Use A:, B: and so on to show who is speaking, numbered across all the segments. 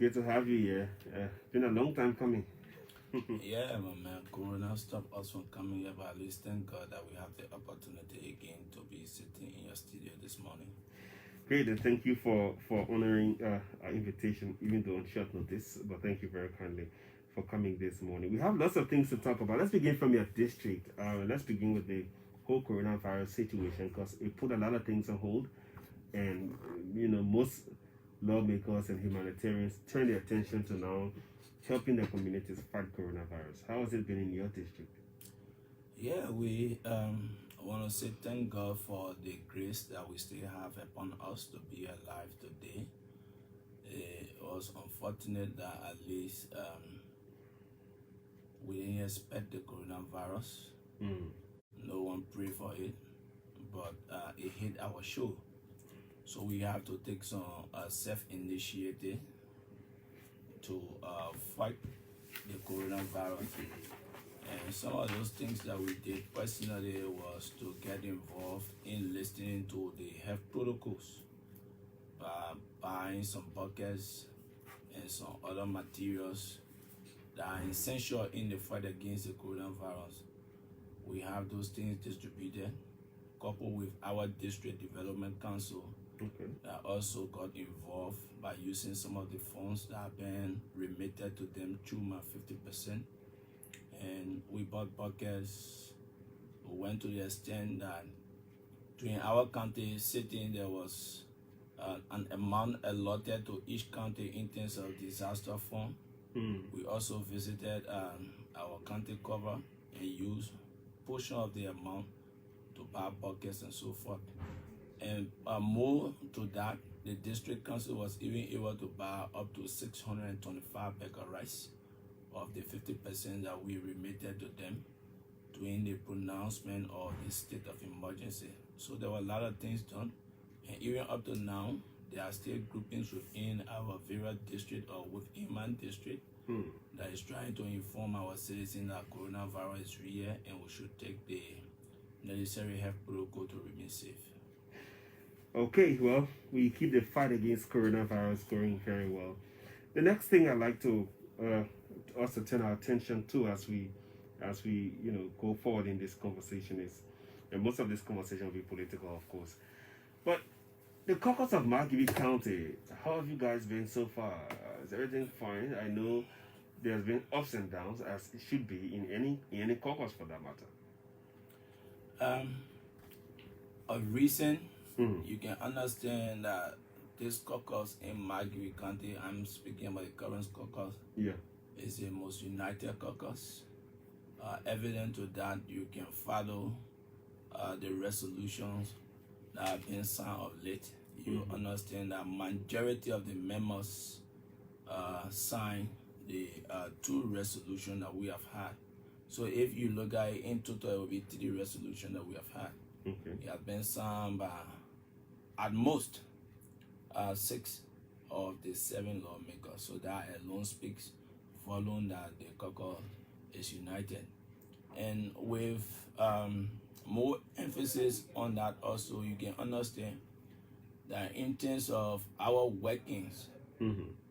A: great to have you here. Been a long time coming.
B: Yeah, my man, Corona stopped us from coming here, but at least thank God that we have the opportunity again to be sitting in your studio this morning.
A: Great, and thank you for honoring our invitation, even though on short notice. But thank you very kindly for coming this morning. We have lots of things to talk about. Let's begin from your district. Let's begin with the whole coronavirus situation because it put a lot of things on hold, and most lawmakers and humanitarians turn their attention to now helping the communities fight coronavirus. How has it been in your district?
B: Yeah, we want to say thank God for the grace that we still have upon us to be alive today. It was unfortunate that at least we didn't expect the coronavirus. No one prayed for it, but it hit our show. So we have to take some self-initiative to fight the coronavirus. And some of those things that we did personally was to get involved in listening to the health protocols, buying some buckets and some other materials that are essential in the fight against the coronavirus. We have those things distributed, coupled with our district development council that also got involved by using some of the funds that have been remitted to them through my 50%. And we bought buckets. We went to the extent that during our county sitting, there was an amount allotted to each county in terms of disaster fund. We also visited our county cover and used a portion of the amount to buy buckets and so forth. And more to that, the district council was even able to buy up to 625 bag of rice of the 50% that we remitted to them during the pronouncement of the state of emergency. So there were a lot of things done, and even up to now, there are still groupings within our various district or within my district that is trying to inform our citizens that coronavirus is real and we should take the necessary health protocol to remain safe.
A: Okay, well, we keep the fight against coronavirus going very well. The next thing I'd like to also turn our attention to as we go forward in this conversation is, and most of this conversation will be political, of course, but the caucus of Margibi County. How have you guys been so far? Is everything fine? I know there's been ups and downs, as it should be in any caucus for that matter.
B: Of recent, you can understand that this caucus in Margibi County, I'm speaking about the current caucus, is the most united caucus. Evident to that, you can follow the resolutions that have been signed of late. You understand that majority of the members signed the two resolutions that we have had. So if you look at it in total, it will be 3 resolutions that we have had. It has been signed by at most 6 of the 7 lawmakers. So that alone speaks volume that the caucus is united. And with more emphasis on that also, you can understand that in terms of our workings,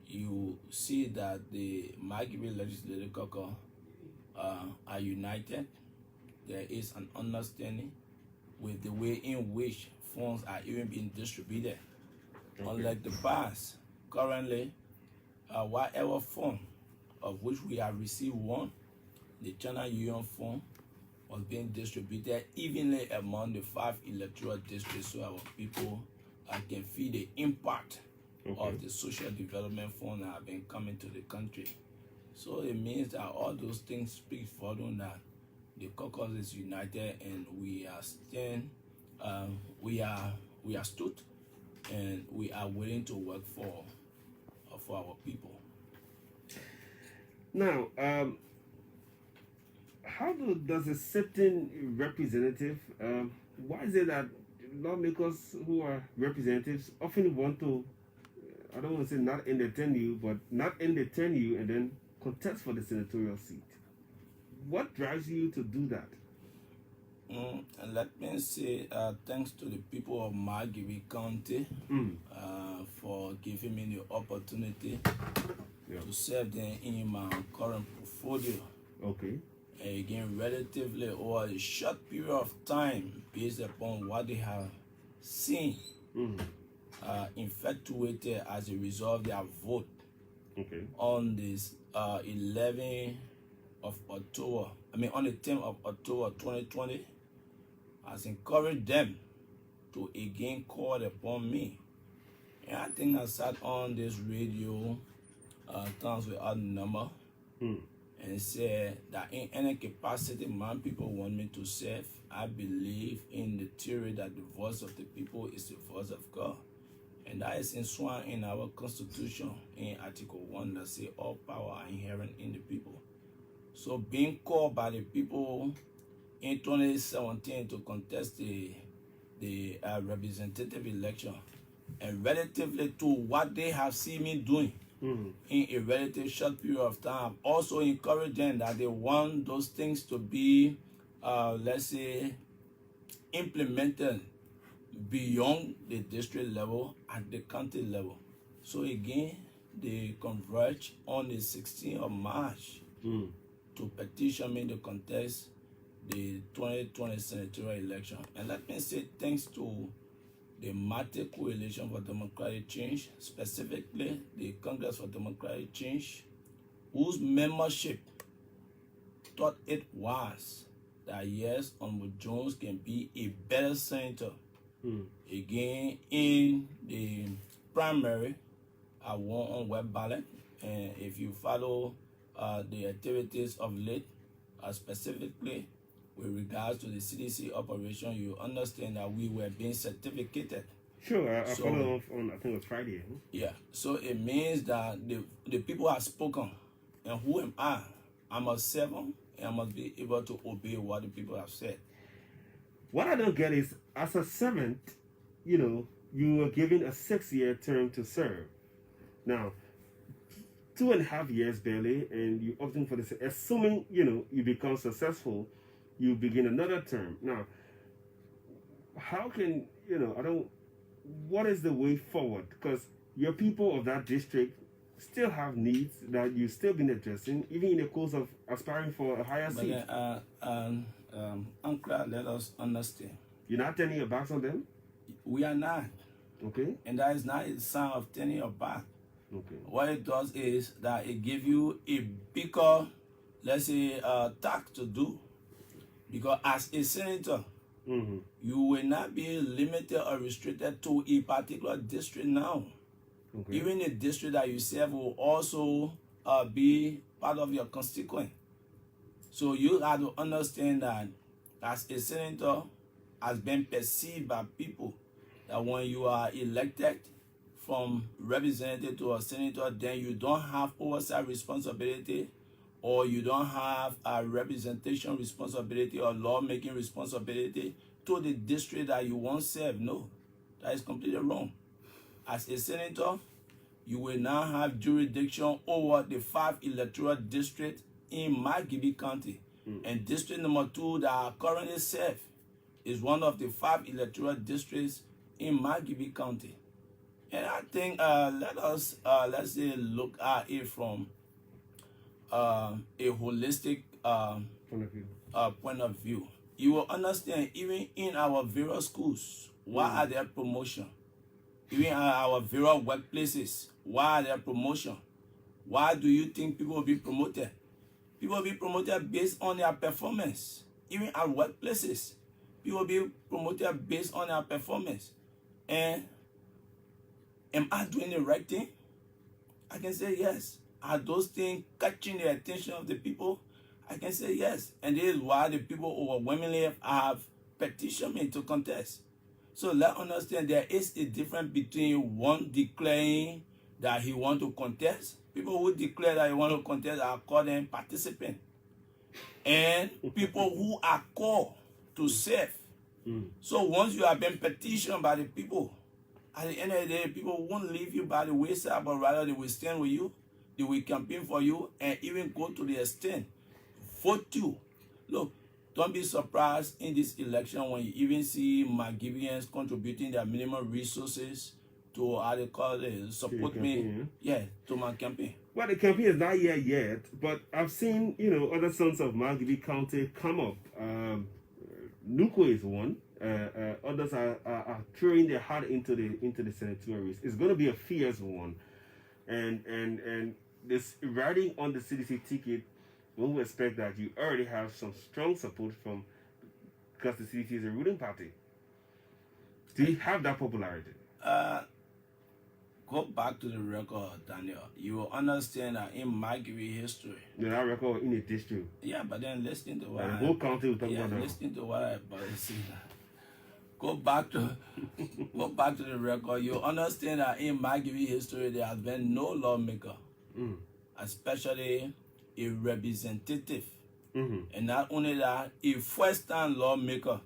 B: you see that the Margibi Legislative Caucus are united. There is an understanding with the way in which funds are even being distributed. Unlike the past, currently, whatever fund of which we have received one, the China Union Fund was being distributed evenly among the 5 electoral districts so our people can feel the impact of the social development fund that have been coming to the country. So it means that all those things speak for them that the caucus is united and we are stood and we are willing to work for our people.
A: Now, how does a certain representative, why is it that lawmakers who are representatives often want to, I don't want to say not entertain you, but not entertain you and then contest for the senatorial seat? What drives you to do that?
B: And let me say thanks to the people of Margibi County for giving me the opportunity to serve them in my current portfolio.
A: Okay.
B: And again, relatively over a short period of time, based upon what they have seen, infatuated as a result of their vote on this 11th of October. On the 10th of October 2020, has encouraged them to again call upon me. And I think I sat on this radio times without number and said that in any capacity my people want me to serve, I believe in the theory that the voice of the people is the voice of God. And that is enshrined in our constitution in Article 1 that says all power are inherent in the people. So being called by the people in 2017 to contest the representative election, and relatively to what they have seen me doing in a relatively short period of time, also encourage them that they want those things to be, let's say, implemented beyond the district level at the county level. So again, they converge on the 16th of March to petition me to contest the 2020 senatorial election. And let me say thanks to the Mate Coalition for Democratic Change, specifically the Congress for Democratic Change, whose membership thought it was that yes, Honorable Jones can be a better senator. Again, in the primary, I won on web ballot, and if you follow the activities of late, specifically with regards to the CDC operation, you understand that we were being certificated.
A: Sure, I followed up on, I think it was Friday.
B: Yeah, so it means that the people have spoken, and who am I? I'm a servant, and I must be able to obey what the people have said.
A: What I don't get is, as a servant, you were given a 6-year term to serve. Now, 2.5 years barely, and you opting for this. Assuming you become successful, you begin another term. Now, how can what is the way forward? Because your people of that district still have needs that you've still been addressing, even in the course of aspiring for a higher seat.
B: Ankrah, let us understand.
A: You're not turning your backs on them?
B: We are not.
A: Okay.
B: And that is not a sign of turning your back.
A: Okay.
B: What it does is that it gives you a bigger, let's say, task to do. Because as a senator, you will not be limited or restricted to a particular district now. Okay. Even the district that you serve will also be part of your constituent. So you have to understand that as a senator has been perceived by people that when you are elected from representative to a senator, then you don't have oversight responsibility, or you don't have a representation responsibility or lawmaking responsibility to the district that you once served. No, that is completely wrong. As a senator, you will now have jurisdiction over the 5 electoral districts in Margibi County. And district number 2 that I currently serve is one of the 5 electoral districts in Margibi County. And I think let us, let's say, look at it from a holistic point of view. You will understand, even in our various schools, why are there promotion? Even in our various workplaces, why are there promotion? Why do you think people will be promoted? People will be promoted based on their performance. Even at workplaces, people will be promoted based on their performance. And am I doing the right thing? I can say yes. Are those things catching the attention of the people? I can say yes. And this is why the people overwhelmingly have petitioned me to contest. So let's understand there is a difference between one declaring that he wants to contest. People who declare that they want to contest are called them participants. And people who are called to serve. So once you have been petitioned by the people, at the end of the day, people won't leave you by the wayside, but rather they will stand with you, they will campaign for you, and even go to the extent vote you. Look, Don't be surprised in this election when you even see Margibians contributing their minimum resources to how they call it, support me, to my campaign.
A: Well, the campaign is not here yet, but I've seen, other sons of Margibi County come up. Nuko is one. Others are throwing their heart into the senatorial race. It's going to be a fierce one, and this riding on the CDC ticket, one would expect that you already have some strong support from, because the CDC is a ruling party. Do you have that popularity?
B: Go back to the record, Daniel. You will understand that in Margibi history.
A: That record in the district.
B: Yeah, but then listen to what
A: the whole county will talk about that.
B: Listen to what I about to say. Go back to the record. You understand that in Margibi history there has been no lawmaker, especially a representative, and not only that, a first-time lawmaker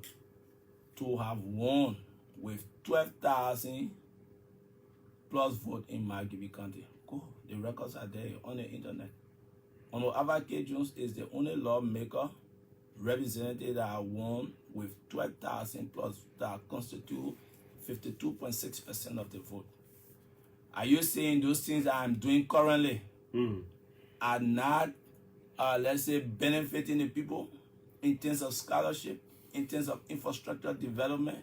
B: to have won with 12,000 plus vote in Margibi County. Go. The records are there on the internet. Ivar Jones is the only lawmaker representative that won with 12,000 plus that constitute 52.6% of the vote. Are you saying those things that I'm doing currently are not, let's say, benefiting the people in terms of scholarship, in terms of infrastructure development,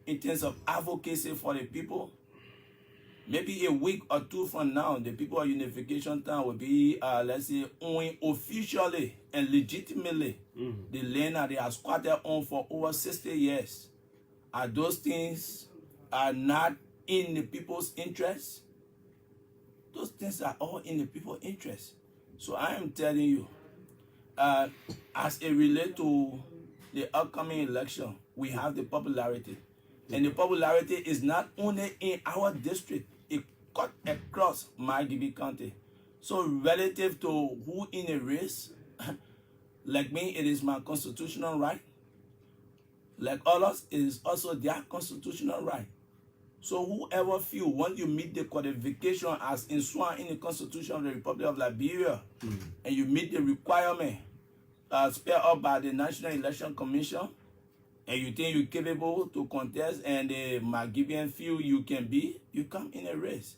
B: in terms of advocacy for the people? Maybe a week or two from now, the people of Unification Town will be, let's say, owning officially and legitimately the land that they have squatted on for over 60 years. Are those things are not in the people's interest? Those things are all in the people's interest. So I am telling you, as it relates to the upcoming election, we have the popularity. And the popularity is not only in our district, it cut across Margibi County. So relative to who in a race, like me, it is my constitutional right. Like others, it is also their constitutional right. So whoever feel, once you meet the qualification as enshrined in the Constitution of the Republic of Liberia, and you meet the requirement spelled out by the National Election Commission, and you think you're capable to contest, and the Margibian feel you can be, you come in a race.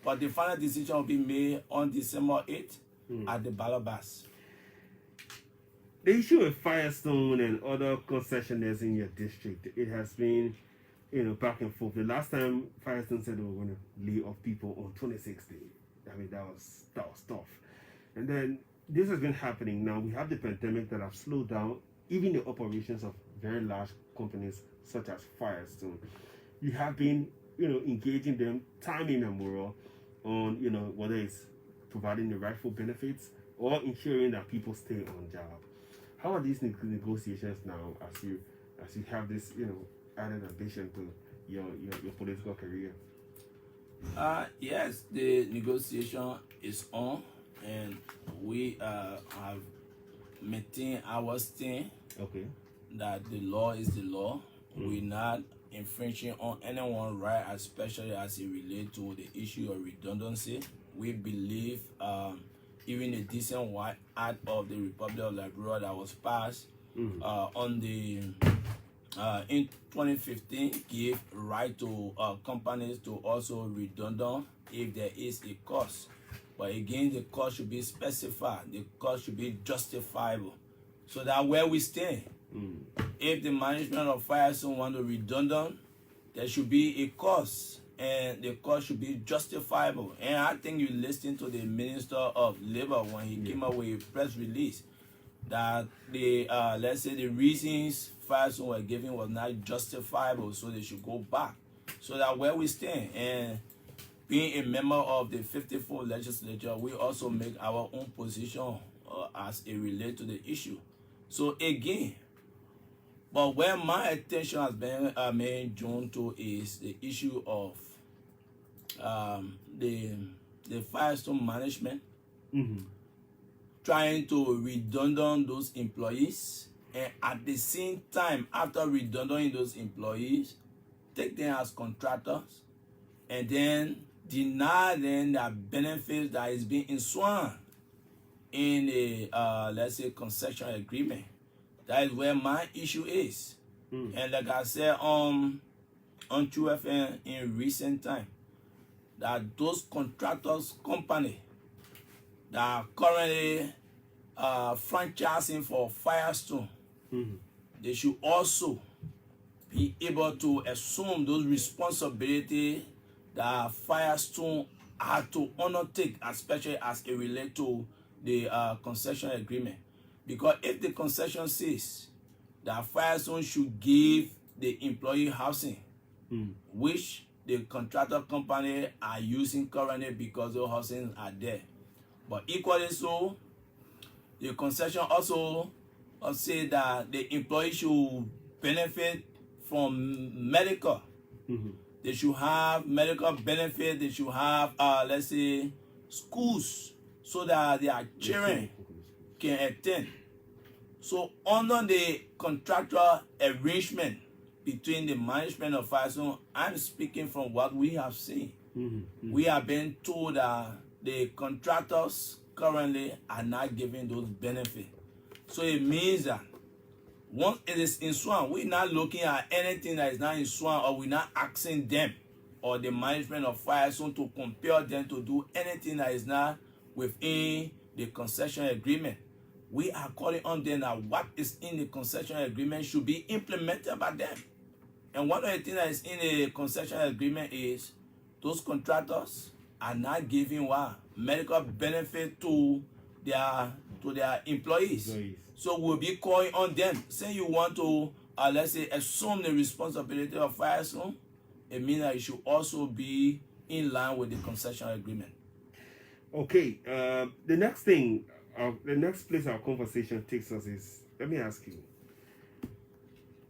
B: But the final decision will be made on December 8th at the ballot box.
A: The issue of Firestone and other concessionaires in your district, it has been, back and forth. The last time Firestone said they were going to lay off people on 2016, I mean, that was tough. And then this has been happening now. We have the pandemic that have slowed down even the operations of very large companies such as Firestone. You have been, engaging them time immemorial on, whether it's providing the rightful benefits or ensuring that people stay on job. How are these negotiations now as you have this, added ambition to your political career?
B: Yes, the negotiation is on, and we have maintained our stand.
A: Okay.
B: That the law is the law. We're not infringing on anyone's right, especially as it relates to the issue of redundancy. We believe even a decent act of the Republic of Liberia that was passed on the in 2015 gave right to companies to also redundant if there is a cost. But again, the cost should be specified. The cost should be justifiable. So that where we stand, if the management of Firestone want to redundant, there should be a cost, and the cost should be justifiable. And I think you listened to the Minister of Labor when he came up with a press release that the let's say the reasons Firestone were giving was not justifiable, so they should go back. So that where we stand, and being a member of the 54th legislature, we also make our own position as it relates to the issue. So again, but where my attention has been made drawn to is the issue of the Firestone management trying to redundant those employees, and at the same time, after redundant those employees, take them as contractors and then deny them the benefits that is being enshrined in a let's say concession agreement That is where my issue is. And like I said on True FM in recent time, that those contractors company that are currently franchising for Firestone, they should also be able to assume those responsibilities that Firestone had to undertake, especially as it relates to the concession agreement. Because if the concession says that Firestone should give the employee housing, which the contractor company are using currently because those housing are there, but equally so, the concession also say that the employee should benefit from medical. They should have medical benefit. They should have, let's say, schools so that their children can attend. So under the contractual arrangement between the management of Firestone, I'm speaking from what we have seen. We have been told that the contractors currently are not giving those benefits. So it means that once it is in Swan, we're not looking at anything that is not in Swan, or we're not asking them or the management of Firestone to compel them to do anything that is not within the concession agreement. We are calling on them that what is in the concession agreement should be implemented by them. And one of the things that is in the concession agreement is those contractors are not giving what medical benefit to their employees. So we'll be calling on them. Say you want to, let's say, assume the responsibility of Firestone, it means that it should also be in line with the concession agreement.
A: Okay, the next thing, the next place our conversation takes us is, let me ask you,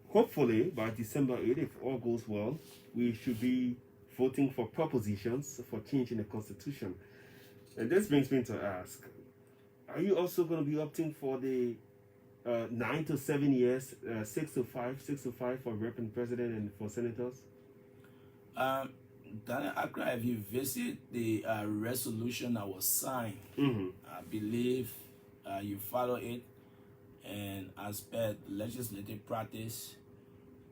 A: hopefully by December 8th, if all goes well, we should be voting for propositions for changing the constitution. And this brings me to ask, are you also going to be opting for the 9 to 7 years, 6 to 5 for rep and president and for senators?
B: Daniel Ankrah, if you visit the resolution that was signed, I believe you follow it, and as per legislative practice,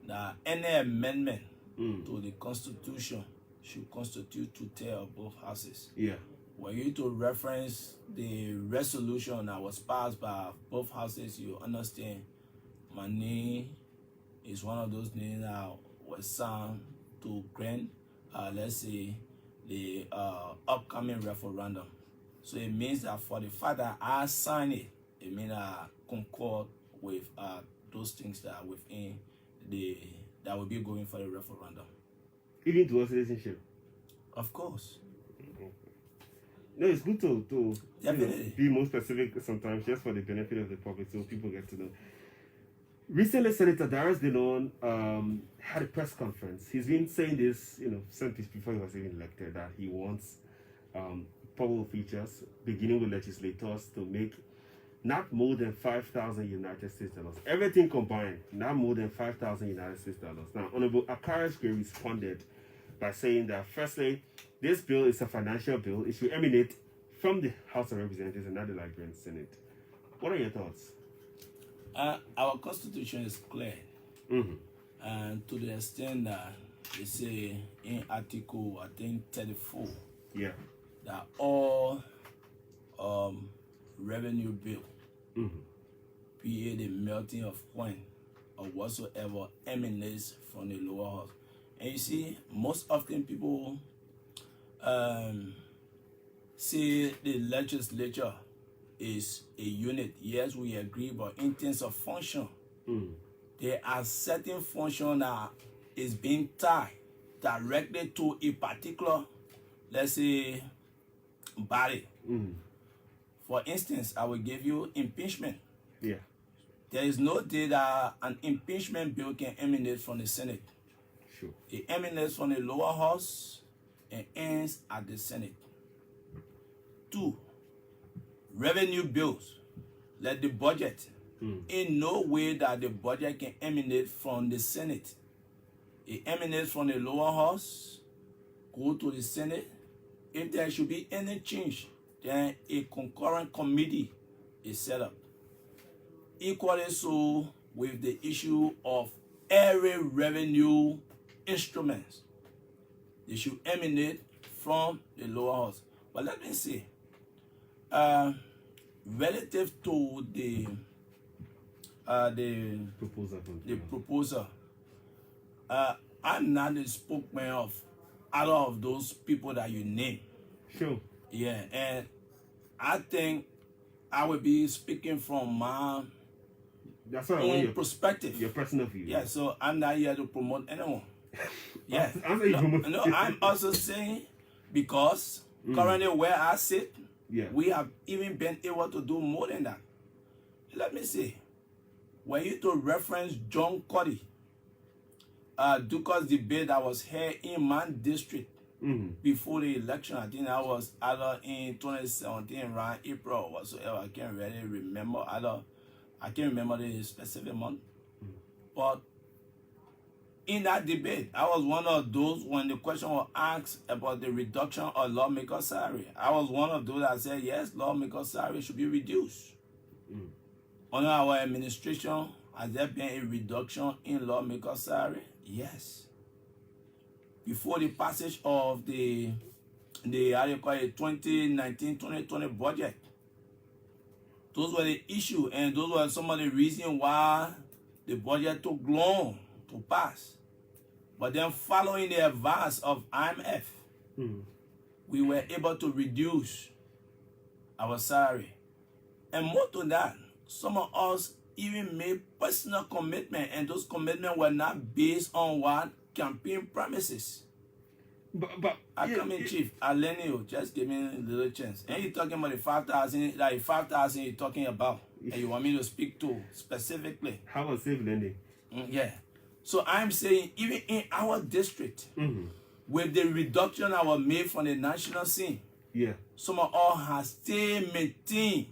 B: that any amendment to the constitution should constitute 2/3 of both houses.
A: Yeah.
B: Were you to reference the resolution that was passed by both houses, you understand my name is one of those names that was signed to grant, let's say, the upcoming referendum. So it means that for the fact that I signed it, it means I concord with those things that are within that will be going for the referendum.
A: Even towards citizenship?
B: Of course.
A: No, it's good to
B: Definitely.
A: Be more specific sometimes, just for the benefit of the public, so people get to know. Recently, Senator Darius Dillon had a press conference. He's been saying this, since before he was even elected, that he wants public features, beginning with legislators, to make not more than 5,000 United States dollars. Everything combined, not more than 5,000 United States dollars. Now, Honorable Ankrah responded by saying that, firstly, this bill is a financial bill. It should emanate from the House of Representatives and not the Liberian Senate. What are your thoughts?
B: Our constitution is clear. And to the extent that they say in Article, I think 34, that all revenue bill, be it the melting of coin or whatsoever, emanates from the lower house. And you see, most often people say the legislature is a unit. Yes, we agree, but in terms of function, there are certain function that is being tied directly to a particular, let's say, body. For instance, I will give you impeachment. There is no day that an impeachment bill can emanate from the Senate. It emanates from the lower house and ends at the Senate. 2, revenue bills, like the budget. In no way that the budget can emanate from the Senate. It emanates from the lower house, go to the Senate. If there should be any change, then a concurrent committee is set up. Equally so, with the issue of every revenue instruments. They should emanate from the lower house. But let me see, relative to the proposal, I'm not the spokesman of either of those people that you name.
A: Sure.
B: Yeah, and I think I will be speaking from my own perspective.
A: Your personal view.
B: Yeah, so I'm not here to promote anyone. Yeah. No, I'm also saying because currently where I sit, we have even been able to do more than that. Let me see. When you to reference John Cuddy, Dukas debate that was held in my district before the election, I think that was either in 2017 around April or whatsoever. I can't really remember. I can't remember the specific month. But in that debate, I was one of those when the question was asked about the reduction of lawmaker salary. I was one of those that said yes, lawmaker salary should be reduced. Under our administration, has there been a reduction in lawmaker salary? Yes. Before the passage of the 2019-2020 budget, those were the issue, and those were some of the reasons why the budget took long to pass. But then following the advice of IMF, we were able to reduce our salary. And more to that, some of us even made personal commitment, and those commitments were not based on what campaign promises.
A: But
B: I come in, Chief. I learn you. Just give me a little chance. And you're talking about the 5,000, like 5,000 you're talking about, and you want me to speak to specifically.
A: How about safe lending?
B: Yeah. So I'm saying, even in our district, with the reduction that was made from the national scene, some of us have still maintained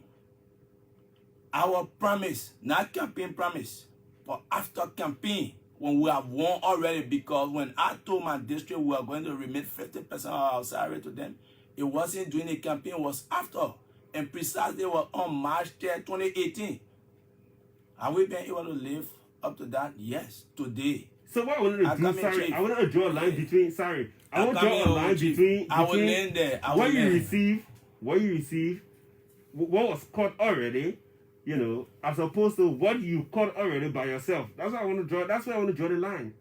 B: our promise, not campaign promise, but after campaign, when we have won already, because when I told my district we are going to remit 50% of our salary to them, it wasn't during the campaign, it was after. And precisely was on March 3rd, 2018. Have we been able to live up to that? Yes, today.
A: So what I wanted to do, sorry, I wanted to draw a line between, I want to draw a line between what you receive, what was caught already, you know, as opposed to what you caught already by yourself. That's what I want to draw. That's where I want to draw the line.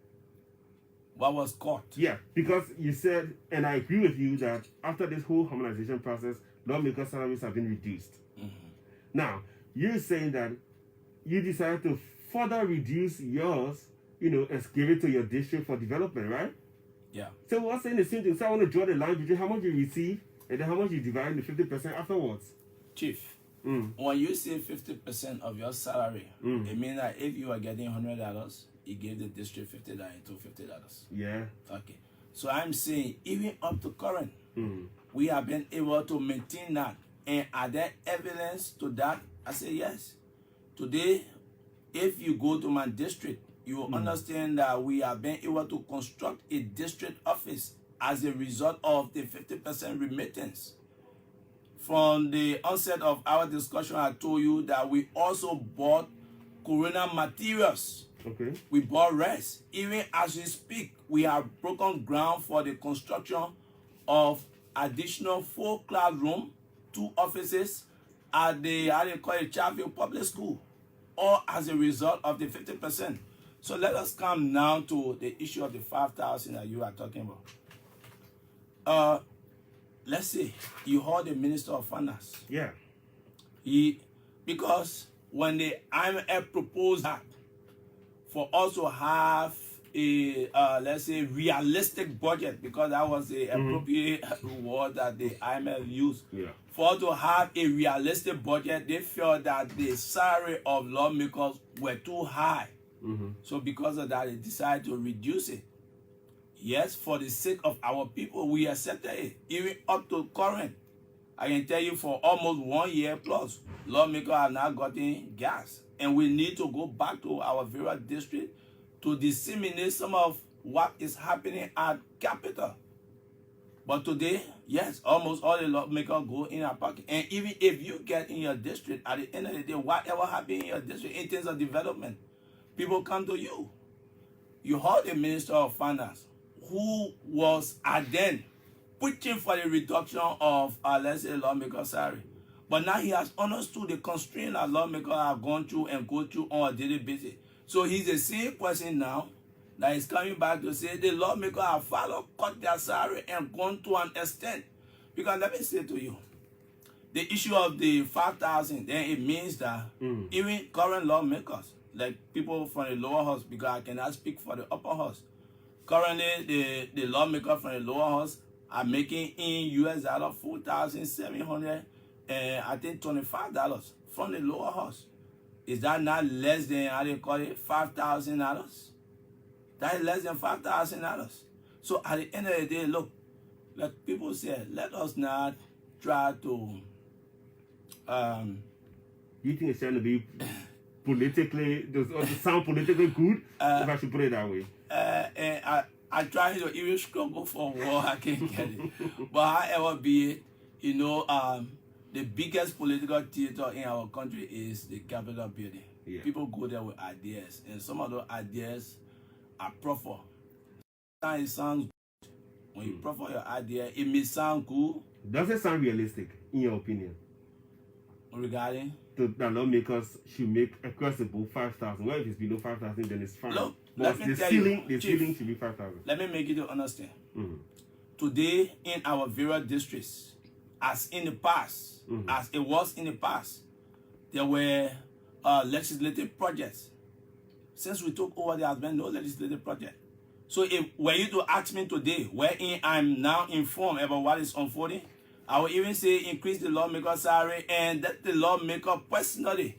B: What was caught?
A: Yeah, because you said, and I agree with you, that after this whole harmonization process, lawmaker salaries have been reduced. Now, you're saying that you decided to further reduce yours, you know, and give it to your district for development, right?
B: Yeah.
A: So we're saying the same thing. So I want to draw the line between how much you receive and then how much you divide the 50% afterwards.
B: Chief. When you say 50% of your salary, it means that if you are getting $100, you give the district $50 into $50.
A: Yeah.
B: Okay. So I'm saying even up to current, we have been able to maintain that. And are there evidence to that? I say yes. Today, if you go to my district, you will understand that we have been able to construct a district office as a result of the 50% remittance. From the onset of our discussion, I told you that we also bought corona materials.
A: Okay.
B: We bought rest. Even as we speak, we have broken ground for the construction of additional 4 classrooms, 2 offices at the Chavio Public School, all as a result of the 50%. So let us come now to the issue of the 5,000 that you are talking about. Let's say you heard the Minister of Finance.
A: Yeah.
B: Because when the IMF proposed that for us to have a, let's say, realistic budget, because that was the appropriate word that the IMF used.
A: Yeah.
B: For us to have a realistic budget, they felt that the salary of lawmakers were too high. So because of that, they decided to reduce it. Yes, for the sake of our people, we accepted it. Even up to current, I can tell you for almost 1 year plus, lawmakers have not gotten gas. And we need to go back to our various districts to disseminate some of what is happening at capital. But today, yes, almost all the lawmakers go in our pocket. And even if you get in your district, at the end of the day, whatever happens in your district in terms of development, people come to you. You heard the Minister of Finance, who was then pushing for the reduction of, let's say, lawmaker salary. But now he has understood the constraint that lawmakers have gone through and go through on a daily basis. So he's the same person now that is coming back to say the lawmakers have cut their salary and gone to an extent. Because let me say to you, the issue of the 5,000, then it means that even current lawmakers, like people from the lower house, because I cannot speak for the upper house. Currently, the lawmakers from the lower house are making in US dollar $4,700 and I think $25 from the lower house. Is that not less than, how they call it, $5,000? That is less than $5,000. So at the end of the day, look, like people say, let us not try to.
A: You think it's trying to be politically, does it sound politically good? If I should put it that way.
B: And I try to even struggle for war, I can't get it. But however be it, you know, the biggest political theater in our country is the Capitol building. Yeah. People go there with ideas, and some of those ideas are proper. Sometimes it sounds good. When you proffer your idea, it may sound good.
A: Does it sound realistic, in your opinion?
B: Regarding?
A: The lawmakers should make across the board 5,000. Well, if it's below 5,000, then it's fine.
B: Look,
A: but the ceiling should be 5,000.
B: Let me make you to understand. Today, in our various districts, as in the past, as it was in the past, there were legislative projects. Since we took over, there has been no legislative project. So if were you to ask me today, wherein I'm now informed about what is unfolding, I will even say increase the lawmaker salary and let the lawmaker personally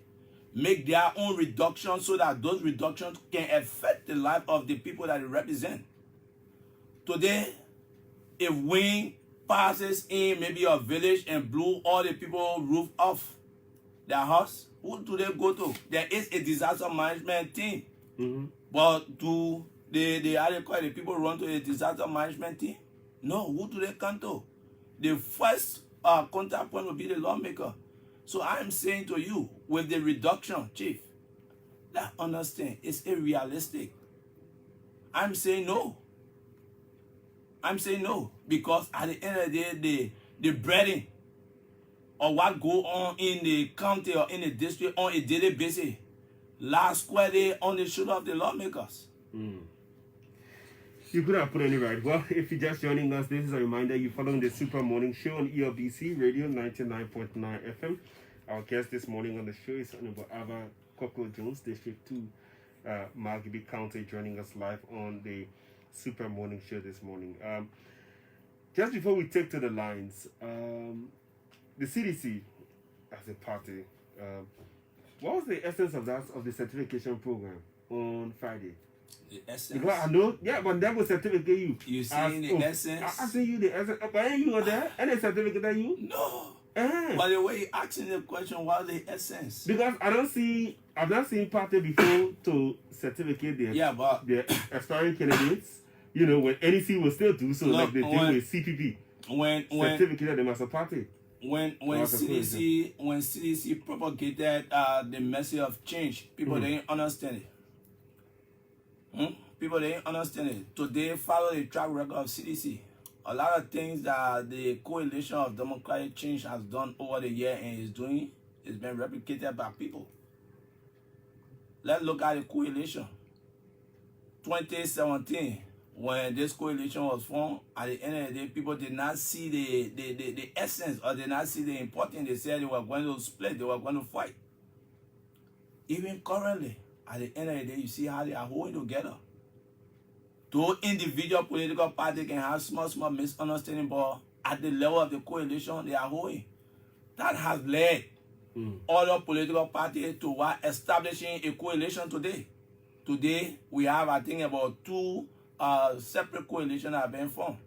B: make their own reductions so that those reductions can affect the life of the people that they represent. Today, if wind passes in maybe a village and blew all the people roof off their house, who do they go to? There is a disaster management team. But do the people run to a disaster management team? No, who do they come to? The first contact point will be the lawmaker. So I am saying to you, with the reduction, Chief, let's understand, it's unrealistic. I'm saying no. I'm saying no. Because at the end of the day, the breading of what go on in the county or in the district on a daily basis lies squarely on the shoulder of the lawmakers.
A: You could have put it right. Well, if you're just joining us, this is a reminder you're following the Super Morning Show on ELBC Radio 99.9 FM. Our guest this morning on the show is Honorable Ivar Jones, District 2, Margibi County, joining us live on the Super Morning Show this morning. Just before we take to the lines, the CDC as a party, what was the essence of the certification program on Friday?
B: The essence.
A: Because I know, yeah, but that was certificate you.
B: You seen the essence?
A: I see you the essence. But ain't you there? Any certificate that you?
B: No. By the way, asking the question, what the essence?
A: Because I've not seen party before to certificate the aspiring candidates. You know, when NEC will still do so, like they do with CPP.
B: When
A: certificate them as a party.
B: When CDC propagated the message of change, people didn't understand it. People didn't understand it. Today, follow the track record of CDC. A lot of things that the coalition of democratic change has done over the year and is doing is been replicated by people. Let's look at the coalition. 2017, when this coalition was formed, at the end of the day, people did not see the essence or did not see the importance. They said they were going to split, they were going to fight. Even currently, at the end of the day, you see how they are holding together. Though individual political parties can have small misunderstanding, but at the level of the coalition, they are holding. That has led other political parties to establishing a coalition today. Today, we have, I think, about 2 separate coalitions that have been formed.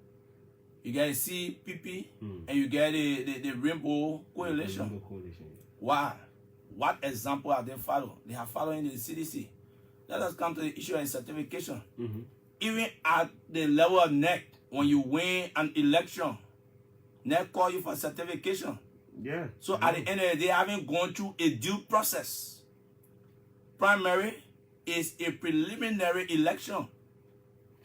B: You get a CPP and you get the Rainbow Coalition.
A: Rainbow Coalition.
B: Why? What example have they followed? They are following the CDC. Let us come to the issue of certification. Even at the level of NEC, when you win an election, NEC call you for certification.
A: Yeah.
B: So at the end of the day, they haven't gone through a due process. Primary, is a preliminary election.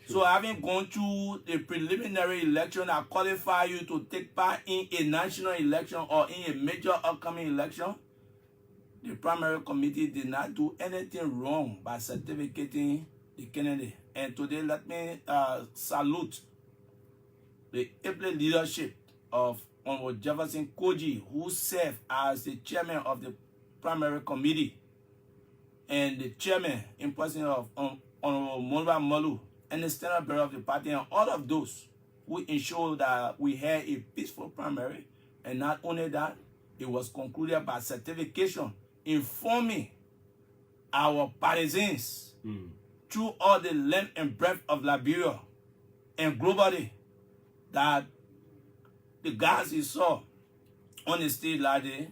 B: So having gone through the preliminary election that qualify you to take part in a national election or in a major upcoming election, the primary committee did not do anything wrong by certificating the candidate. And today, let me salute the able leadership of Honorable Jefferson Koji, who served as the chairman of the primary committee, and the chairman in person of Honorable Monba Malu, and the standard bearer of the party, and all of those who ensured that we had a peaceful primary. And not only that, it was concluded by certification, informing our partisans through all the length and breadth of Liberia and globally that the guys you saw on the stage that day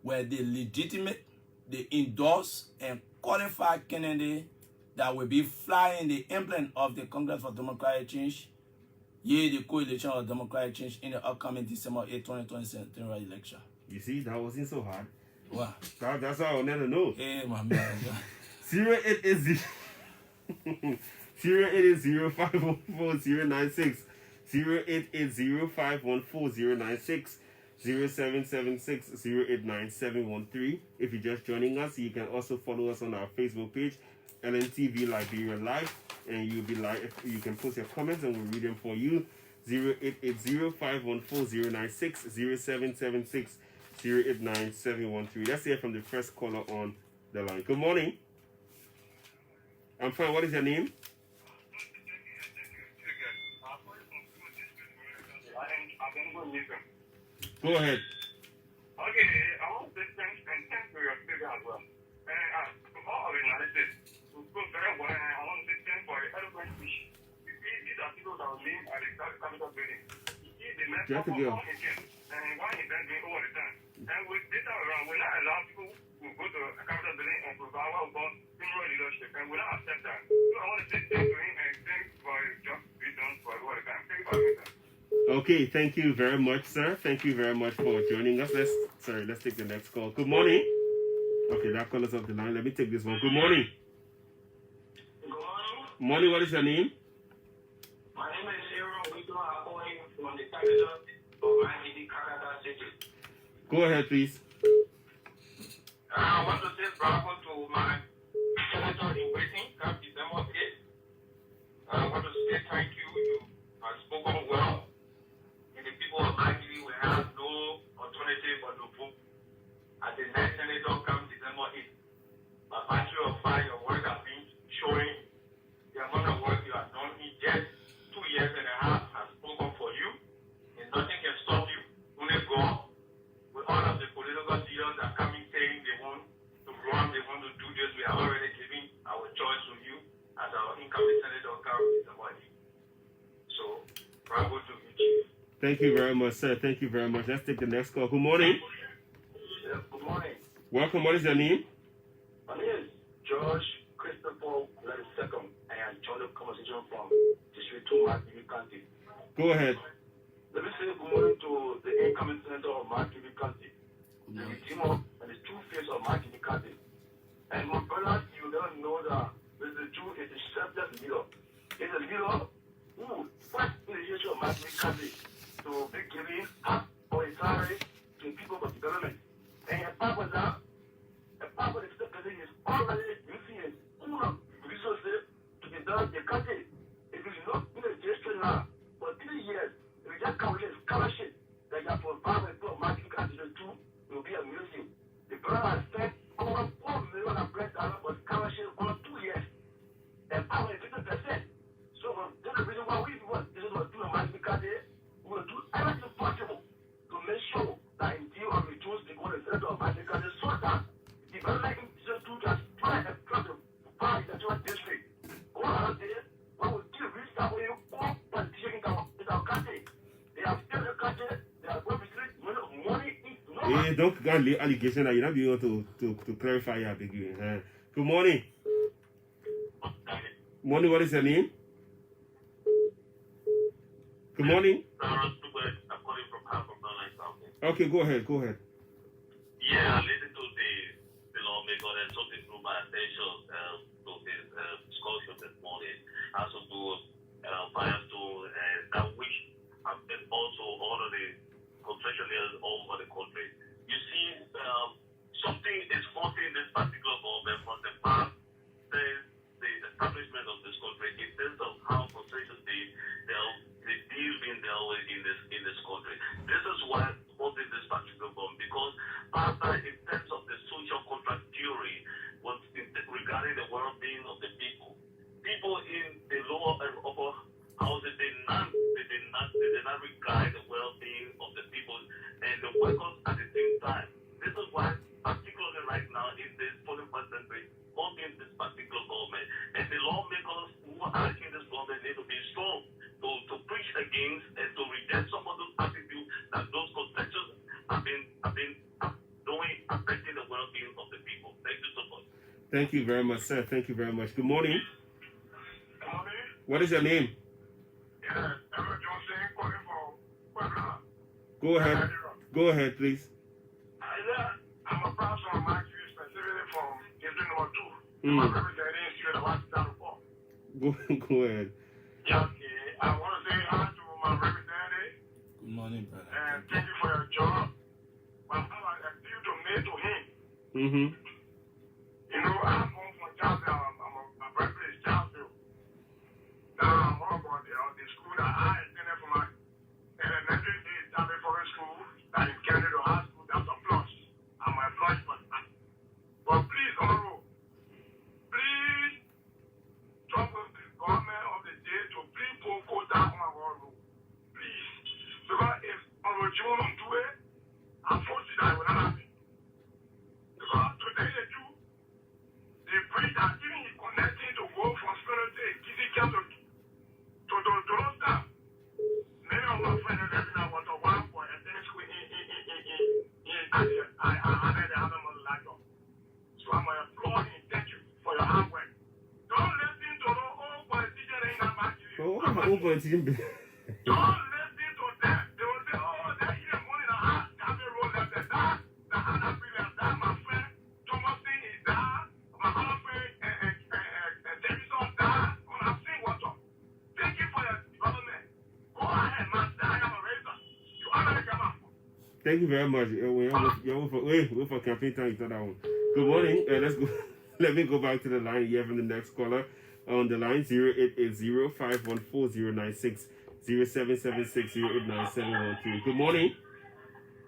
B: were the legitimate, the endorsed and qualified candidate that will be flying the emblem of the Congress for Democratic Change, the coalition of Democratic Change in the upcoming December 8, 2020 general election.
A: You see, that wasn't so hard.
B: Wow.
A: That's all I wanted to know.
B: Hey, my man.
A: 0880 0880-514-096, 0880-514-096, 0776-089713. If you're just joining us, you can also follow us on our Facebook page, LNTV Liberia Live, and you'll be live. You can post your comments and we'll read them for you. 0880-514-096, 0776-089713. Let's hear from the first caller on the line. Good morning. I'm fine. What is your name? Go ahead.
C: Okay, I want to say thanks for your speaker as well. And all of analysis will go very well. And I want to say thanks for your eloquent speech. You see, these are people that were named at the capital building. You see, the next couple of again, and one event going over the time. And with this time around, we're not allowed people to go to a capital building and provide what we call similar leadership. And we're not accept that. So I want to say thanks to him and thanks for your job to be done for over the time. Thank you for everything.
A: Okay, thank you very much, sir. Thank you very much for joining us. Let's take the next call. Good morning. Okay, that call is off the line. Let me take this one. Good morning.
C: Good morning.
A: Morning, what is your name?
C: My name is Ivar. We do our calling from the capital of Margibi, City.
A: Go ahead, please.
C: I want to say bravo to my senator in waiting, Captain December 8. I want to say thank you. You have spoken well. And the people of Margibi will have no alternative but to vote. As the next senator comes December 8. By virtue of fact, your work has been showing the amount of work you have done in just 2 years and a half has spoken for you. And nothing can stop you. Only God, with all of the political leaders that are coming saying they want to run, they want to do this, we are already giving our choice to you as our incoming senator comes December 8. So, bravo to you, Chief.
A: Thank you very much, sir. Thank you very much. Let's take the next call. Good morning.
C: Yes, good morning.
A: Welcome. What is your name?
C: My name is George Christopher II, and I joined the conversation from District 2, Margibi County.
A: Go ahead.
C: Let me say good morning to the incoming senator of Margibi County, the redeemer and the true face of Margibi County. And my brother, you don't know that the Jew is a selfless leader. He's a leader who fights in the history of Margibi County to be giving half of his salary to people for development. And apart from that, apart from the state president is already using all of resources to develop the country. If it's not in a gesture now, for 3 years, if you just calculate scholarship that you have provided for Margibi County to do, it will be a museum. The brother has spent over $4 million for scholarship over 2 years. And probably 50%. So that's the reason why we want to do a Margibi County. We will do everything possible to make sure that indeed we reduce the goal of the center of Margibi County so that development in District 2 just try and cross the power in the district. All out there, when we give reach that way, all politicians in our country, they have still the country, they are going to receive money.
A: Hey, don't go and lay allegation that you're not be able to clarify your big. Good morning. Morning, what is your name? Good morning.
C: I'm calling from South.
A: Okay, go ahead.
C: Yeah, I listened to the lawmaker and something drew my attention to the of this morning. I also do firestone and that which have been also all of the construction areas all over the country. You see, something is faulty in this particular government from the past since the establishment of this country in terms of how construction the deal being dealt with in this country. This is why faulty this particular government, because after in terms of the social contract theory was regarding the well-being of the people. People in the lower and upper houses they did not regard the well-being of the people and the workers at the same time. This is why, particularly right now in this 21st century, in this particular government, and the lawmakers who are in this government need to be strong to preach against and to reject some of those attitudes that those concessions have been doing, affecting the well-being of the people. Thank you so much.
A: Thank you very much, sir. Thank you very much. Good morning.
C: Good morning.
A: What is your name?
C: Yeah, Ivar Johnson calling from
A: Go ahead. Go ahead, please.
C: I'm a proud son of Margibi, specifically from district number 2.
A: Mm.
C: I'm representing Street of Washington.
A: Go ahead.
C: Yeah, okay. I want to say hi to my representative.
B: Good morning, brother.
C: And thank you for your job. My father appeal to me to him.
A: Mm-hmm.
C: You know, I'm home from Charleston. My birthplace is Charleston. Now I'm home about the school that I attended for my elementary days, Tabby Forest School, that is Canada High School. That's a plus. I'm a plus for that. But please, Honorable, please talk with the government of the day to please put quota on our road. Please. Because if Honorable Jim don't do it, unfortunately, that will not happen. Because to tell you the truth, the bridge that even is connecting to go from Spinal to Kizzy Catholic to those stuff. Many of my friends are living out what a one for a tennis school so I'm going to applaud and thank you for your hard work. Don't listen to the old politicians in that market.
A: Oh, politician.
C: Don't listen to them. They will say, oh, they're eating money in the house. Cafe road left there. The Hannah Williams, that my friend. Thomason is that. My other friend, Davison, that. On a sing what's up. Thank you for your development. Go ahead, man. I am a raiser. You American man.
A: Thank you very much. Wait for campaign time. You thought that one. Good morning. Let's go. Let me go back to the line. You have the next caller on the line 0880-514-096 0776-089-712. Good morning.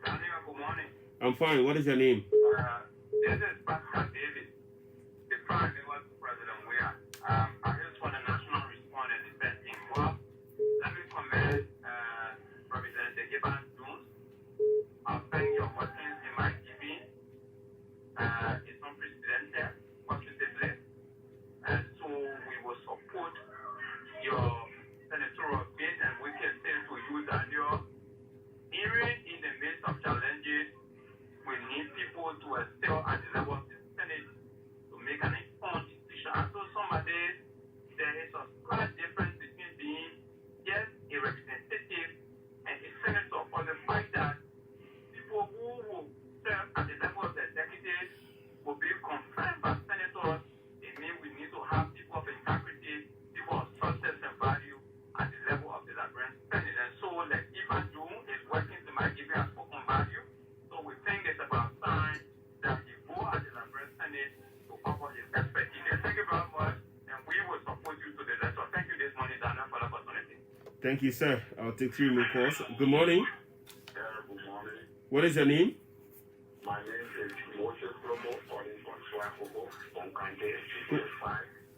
C: Good morning.
A: I'm fine. What is your name?
C: This is Pastor David, the prime minister president. We are. I just want the national response and defense team. Well, let me commend Representative Ivar Jones. Thank you for things in my TV. It's unprecedented, positively. And so we will support your senatorial bid, and we can say to you that even in the midst of challenges, we need people to excel at the level of the Senate to make an informed decision. And so some days there is a slight difference between being just a representative and a senator, for the fact that people who will serve at the level of the executive will be confirmed by senators. It means we need to have people of integrity, people of substance and value at the level of the Liberian Senate. And so, like Ivar Jones is working to make it a spoken value. So we think it's about time that he go at the Liberian Senate to offer his expertise. Thank you very much, and we will support you to the rest. So thank you this morning, Daniel, for the opportunity.
A: Thank you, sir. I'll take 3 more calls. Good morning.
C: Good morning.
A: What is your name?
C: My name is Moses Promo, calling from Swakoko, from Kante, 5.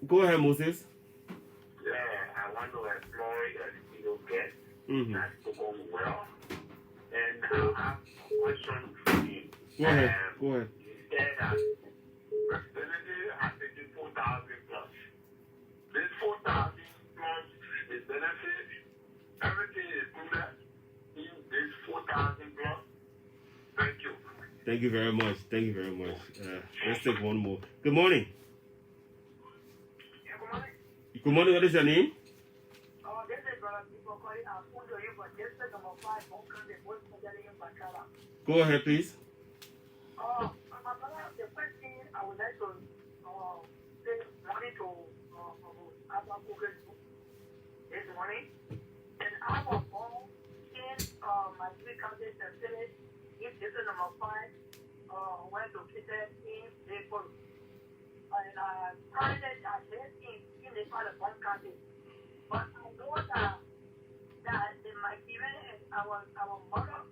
A: Go ahead, Moses.
C: Yeah, I want to employ a single guest that spoken well. And I have a question for him.
A: Go ahead. Go ahead.
C: He said that representative has taken 4,000 plus. This 4,000 plus is benefit. Everything is good in this 4,000 plus. Thank you.
A: Thank you very much. Thank you very much. Let's take one more. Good morning.
C: Yeah, good morning.
A: Good morning. What is your name?
C: This is people calling district number 5,
A: Go ahead, please.
C: The first thing I would like to say, to morning, and I was born in my three counties and village. If this is number 5, went to visit in April. And I lived in the part of one county. But I know that in my even our mother,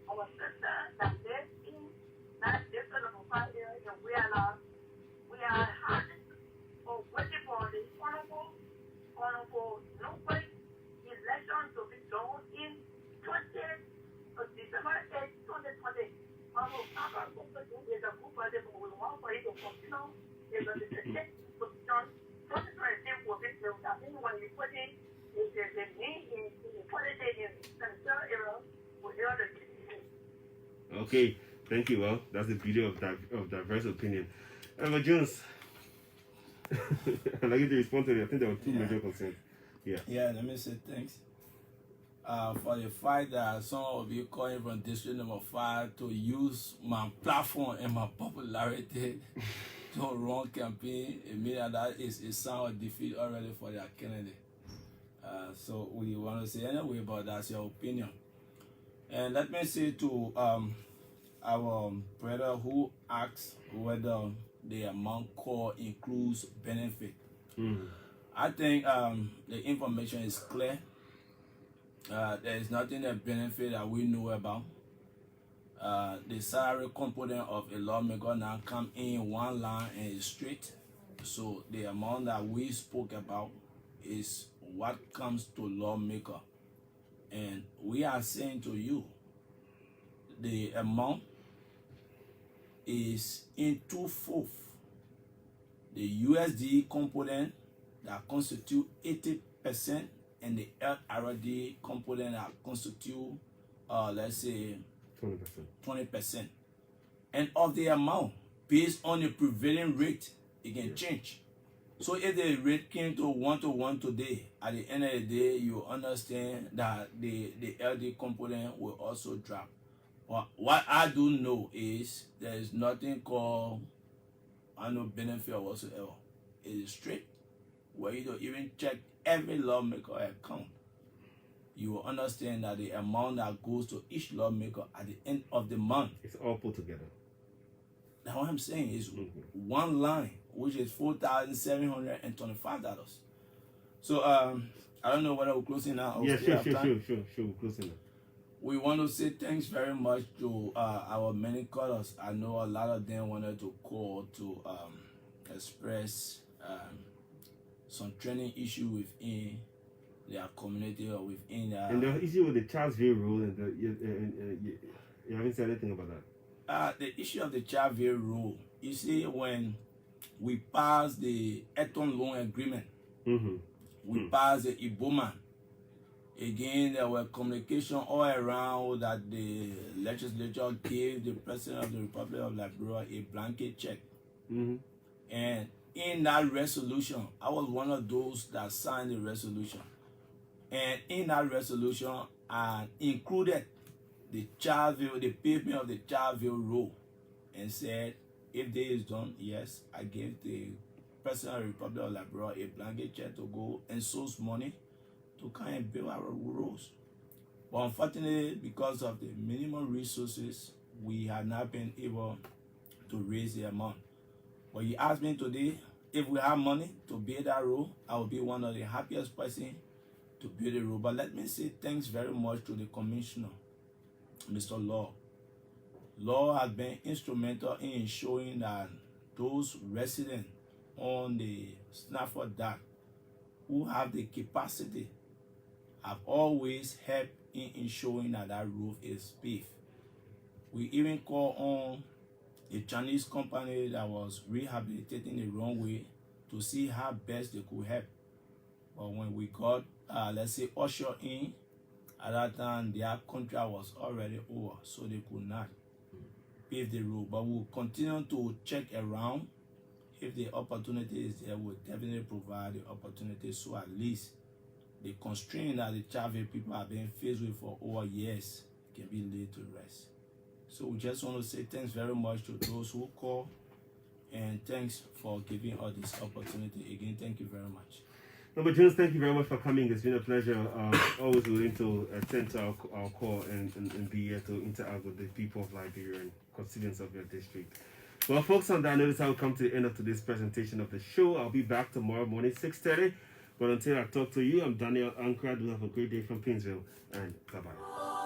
C: our sister that lived in that different number 5 area, and we are having or waiting for the honorable nobody election to be done in 20th of December 8, 2020. There's a group of them who will want for it to continue. There's a position. 2020 will be built. I think when you put in the name in the politics in the era, we'll hear the
A: Okay, thank you. Well, that's the beauty of diverse opinion. Emma Jones, I'd like you to respond to it. I think there were two major concerns. Yeah,
B: let me say thanks. For the fact that some of you calling from district number 5 to use my platform and my popularity to run campaign, it means that is a sign of defeat already for their candidate. So we want to say anyway, but that's your opinion. And let me say to our brother who asked whether the amount called includes benefit. I think the information is clear. There is nothing that benefit that we know about. The salary component of a lawmaker now come in one line and is straight. So the amount that we spoke about is what comes to lawmaker. And we are saying to you, the amount is in 2/4. The USD component that constitute 80% and the LRD component that constitute, let's say, 20%. And of the amount, based on the prevailing rate, it can change. So if the rate came to 1-to-1 today, at the end of the day, you understand that the LD component will also drop. But what I do know is there is nothing called annual benefit whatsoever. It is straight. Where you don't even check every lawmaker account, you will understand that the amount that goes to each lawmaker at the end of the month,
A: it's all put together.
B: That's what I'm saying. Is one line, which is $4,725. So I don't know whether we're closing now.
A: Yeah, sure. We're closing now.
B: We want to say thanks very much to our many callers. I know a lot of them wanted to call to express some training issue within their community or within
A: and the issue with the Charlesville rule, and you haven't said anything about that.
B: The issue of the Charlesville rule, you see, when we passed the Eton loan agreement, we passed the Iboma. Again, there were communication all around that the legislature gave the President of the Republic of Liberia a blanket check. And in that resolution, I was one of those that signed the resolution. And in that resolution, I included the pavement of the Charlesville Road, and said, if this is done, yes, I gave the President of the Republic of Liberia a blanket check to go and source money to come and build our roads. But unfortunately, because of the minimum resources, we have not been able to raise the amount. But you asked me today, if we have money to build that road, I will be one of the happiest person to build a road. But let me say thanks very much to the commissioner, Mr. Law. Law has been instrumental in ensuring that those residents on the Snafford Dock who have the capacity have always helped in ensuring that that roof is paved. We even call on a Chinese company that was rehabilitating the runway to see how best they could help. But when we got, let's say, ushered in, at that time their contract was already over, so they could not pave the road. But we'll continue to check around. If the opportunity is there, we'll definitely provide the opportunity, so at least the constraint that the Charlesville people have been faced with for over years can be laid to rest. So we just want to say thanks very much to those who call, and thanks for giving us this opportunity. Again, thank you very much.
A: Number Jones, thank you very much for coming. It's been a pleasure. Always willing to attend to our call and be here to interact with the people of Liberia and constituents of your district. Well, folks, on that notice, I will come to the end of today's presentation of the show. I'll be back tomorrow morning, 6:30. But until I talk to you, I'm Daniel Ankrah. Do have a great day from Painesville, and bye-bye.